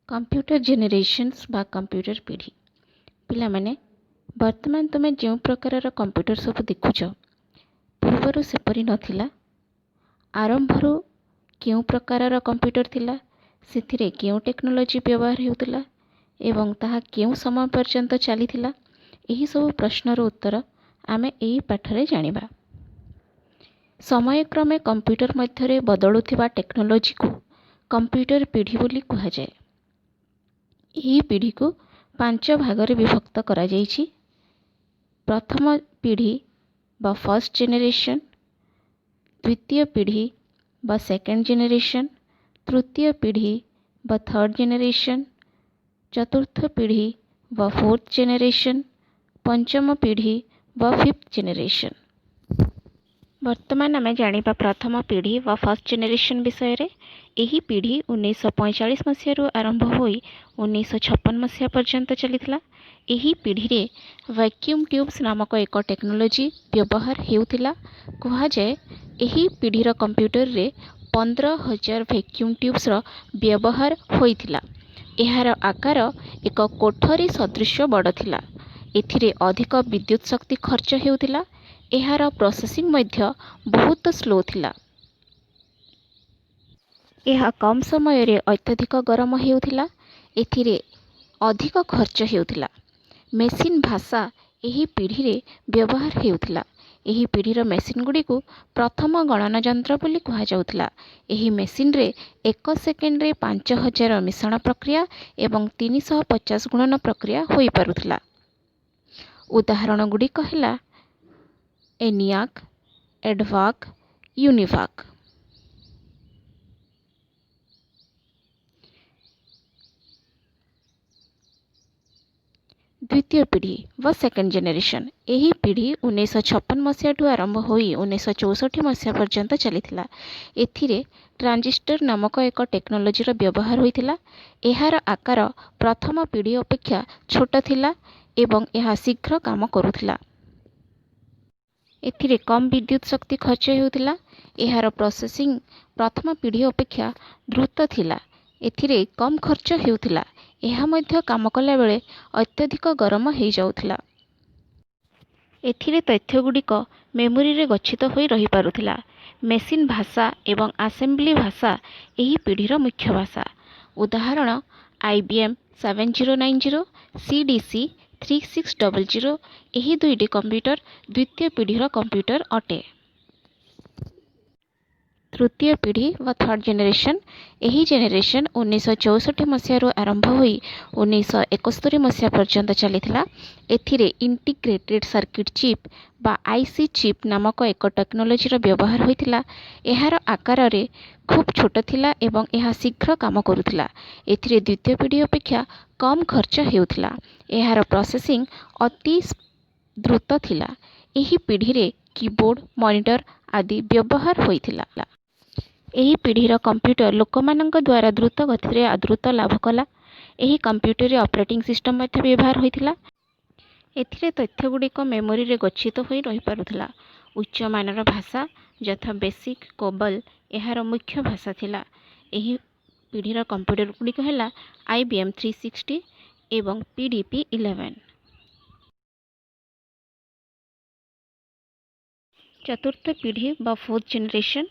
Computer generations बा computer पीढ़ी पिलामाने वर्तमान तुमे जो प्रकार कंप्यूटर सब देखुच पूर्वर सेपरी नथिला। आरंभरू क्यों प्रकार कंप्यूटर थिला, सेथिरे क्यों टेक्नोलोजी व्यवहार हेउतिला एवं ताहा क्यों समय पर्यंत चलीथिला, एही सब प्रश्नर उत्तर आमे एही पाठरे जानिबा। समय क्रमे कंप्यूटर मध्यरे बदलुथिबा टेक्नोलोजी को कंप्यूटर पीढ़ी बोली कहा जाए। यही पीढ़ी को 5 भागरे विभक्त करा जाइछि। प्रथम पीढ़ी बा फर्स्ट जेनेरेशन, द्वितीय पीढ़ी बा सेकेंड जेनेरेशन, तृतीय पीढ़ी बा थर्ड जेनेरेशन, चतुर्थ पीढ़ी बा फोर्थ जेनेरेशन, पंचम पीढ़ी बा फिफ्थ जेनेरेशन। वर्तमान आम जानिबा प्रथम पीढ़ी वा फर्स्ट जेनेरेशन विषय रे। एही पीढ़ी 1945 मसीह आरंभ होई 1956 मसीहा पर्यंत चलीथिला। एही पीढ़ी रे वैक्यूम ट्यूब्स नामक एक टेक्नोलोजी व्यवहार हेउथिला। कहा जाए एही पीढ़ीर कंप्यूटर रे 15,000 वैक्यूम ट्यूब्स रो व्यवहार होइथिला। एहार आकार एक कोठरी सदृश बड़ थिला। एथिरे अधिक विद्युत शक्ति खर्च हेउथिला। एहार प्रोसेसिंग मध्य बहुत स्लो थिला। यह कम समय रे अत्यधिक गरम हेउथिला। एथिरे अधिक खर्च हेउथिला। मेसिन भाषा एही पीढ़ी रे व्यवहार हेउथिला। एही पीढ़ीर मेसिन गुडी को प्रथम गणना यंत्र बोली कहा जाउथिला। एही मेसिन रे 1 सेकेंड रे 5,000 मिश्रण प्रक्रिया एवं 350 गुणन प्रक्रिया होई पारुथिला। उदाहरण गुडी कहला एनियाक, एडवाक, यूनिवाक। द्वितीय पीढ़ी व सेकेंड जेनेरेशन। एही पीढ़ी 1956 मसीहा आरंभ होई 1964 मसीहा पर्यंत चलीथिला। एथिरे ट्रांजिस्टर नामक एक टेक्नोलोजीर व्यवहार होइथिला। एहार आकार प्रथम पीढ़ी अपेक्षा छोट थिला एवं एहा शीघ्र काम करुथिला। एथिरे कम विद्युत शक्ति खर्च हेउथिला। एहार प्रोसेसिंग प्रथम पीढ़ी अपेक्षा द्रुत थिला। एथिरे कम खर्च हेउथिला। एहा मध्य काम कला बेले अत्यधिक गरम हो जाउथिला। एथिरे तथ्य गुडिक मेमोरी रे गच्छित होई रही पारुथिला। मेसिन भाषा एवं असेंबली भाषा एही पीढ़ीर मुख्य भाषा। उदाहरण IBM 7090, CDC 3600 एही दुईटी कंप्यूटर द्वितीय पीढ़ीर कंप्यूटर अटे। तृतीय पीढ़ी व थर्ड जेनेरेशन। एही जेनेरेशन 1964 मसीह आरंभ होई 1971 मसीहा पर्यंत चलीथिला। एथिरे इंटीग्रेटेड सर्किट चिप बा IC चिप नामक एक टेक्नोलोजीर व्यवहार होइथिला। एहार आकार रे खूब छोट थिला एवं एहा शीघ्र काम करुथिला। एथिरे द्वितीय पीढ़ी अपेक्षा कम खर्च हेउथिला। एहार प्रोसेसिंग अति द्रुत थिला। एही पीढ़ी रे कीबोर्ड, मॉनिटर आदि व्यवहार होइथिला। एही पीढ़ीर कंप्यूटर लोकमानंक द्वारा द्रुत गति रे आदृत लाभ कला। एही कंप्यूटर रे ऑपरेटिंग सिस्टम मध्य व्यवहार होइथिला। एथिरे तथ्य गुडिक मेमोरी रे गच्छित होई रही पारुथिला। उच्च मानर भाषा यथा बेसिक, कोबल एहार मुख्य भाषा थिला। एही पीढ़ीर कंप्यूटर गुडिक हैला IBM 360 एवं PDP 11। चतुर्थ पीढ़ी बा फोर्थ जेनेरेशन।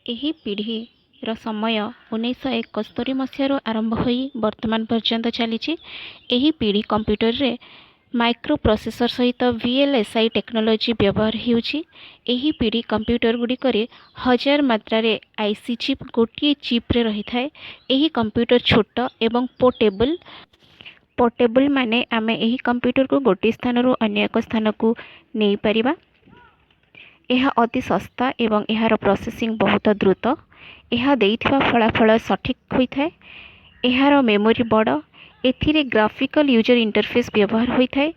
एही पीढ़ीर समय 1971 मसीह आरंभ होई वर्तमान पर्यंत चलीछि। एही पीढ़ी कंप्यूटर रे माइक्रो प्रोसेसर सहित VLSI टेक्नोलोजी व्यवहार हेउछि। एही पीढ़ी कंप्यूटर गुडिकरे 1000 मात्रा रे IC चिप गोटिए चिप रे रही थाए। एही कंप्यूटर छोट एवं पोर्टेबल माने आमे एही कंप्यूटर को गोटिए स्थान रो अन्य एक स्थान को नेई परिबा। यह अति सस्ता एवं एहार प्रोसेसिंग बहुत द्रुत। यह देइथिबा फलाफल सठिक होइथाए। एहार मेमोरी बड़। एथिरे ग्राफिकल यूजर इंटरफेस व्यवहार होइथाए।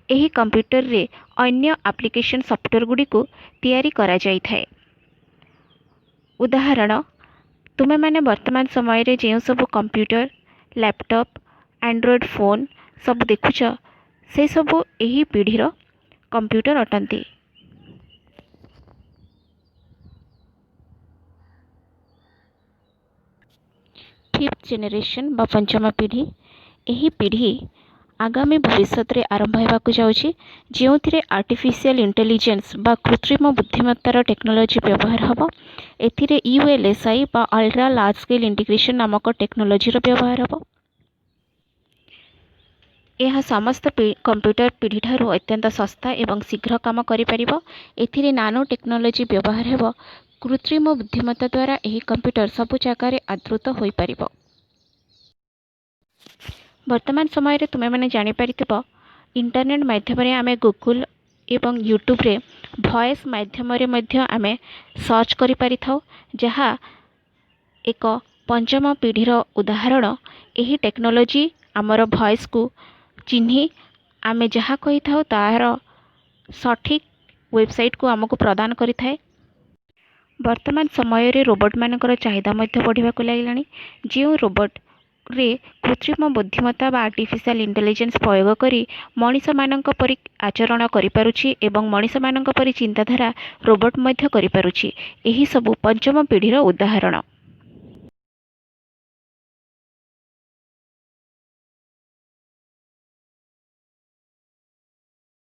एही कंप्यूटर रे अन्य एप्लिकेशन सॉफ्टवेयर गुडी को तैयारी करा जाइथाए। उदाहरण तुमे माने वर्तमान समय रे जे सब कंप्यूटर, लैपटॉप, एंड्रॉयड फोन सब देखुछ से सब एही पीढ़ीर कंप्यूटर अटंती। फिफ्थ जेनेरेशन बा पंचम पीढ़ी। यही पीढ़ी आगामी भविष्य में आरंभ होगा जाऊँगी जो आर्टिफिशियल इंटेलिजेंस बा कृत्रिम बुद्धिमत्तार टेक्नोलोजी व्यवहार हम। एथिरे यूएलएसआई बा अल्ट्रा लार्ज स्केल इंटीग्रेशन नामक टेक्नोलोजी व्यवहार हम। यह समस्त कंप्यूटर पीढ़ी ठारू अत्यंत सस्ता एवं शीघ्र काम करिपारिबो। एथिरे नानो टेक्नोलोजी व्यवहार हेबो। कृत्रिम बुद्धिमत्ता द्वारा यह कंप्यूटर सबु जगार आदृत हो पारिबो। वर्तमान समय रे तुमे माने जानि पारिथिबो इंटरनेट माध्यम रे आमे गूगल एवं यूट्यूब रे वॉइस माध्यम रे मध्य आमे सर्च करि पारिथाउ, जहा एक पंचम पीढ़ीर उदाहरण। यही टेक्नोलोजी आमर वॉइस को चिन्ही आमे जहाँ कही था तार सठिक वेबसाइट को आमको प्रदान करि थाए। वर्तमान समय रे रोबोट मानकर चाहिदा मध्य बढ़िबाकु लागिलानी। जो रोबोट रे कृत्रिम बुद्धिमत्ता बा आर्टिफिशियल इंटेलिजेंस प्रयोग करी मनीष मानक परि आचरण करि पारुछि एवं मनीष मानक परि चिंताधारा रोबोट मध्य करि पारुछि। एही सबु पंचम पीढ़ीर उदाहरण।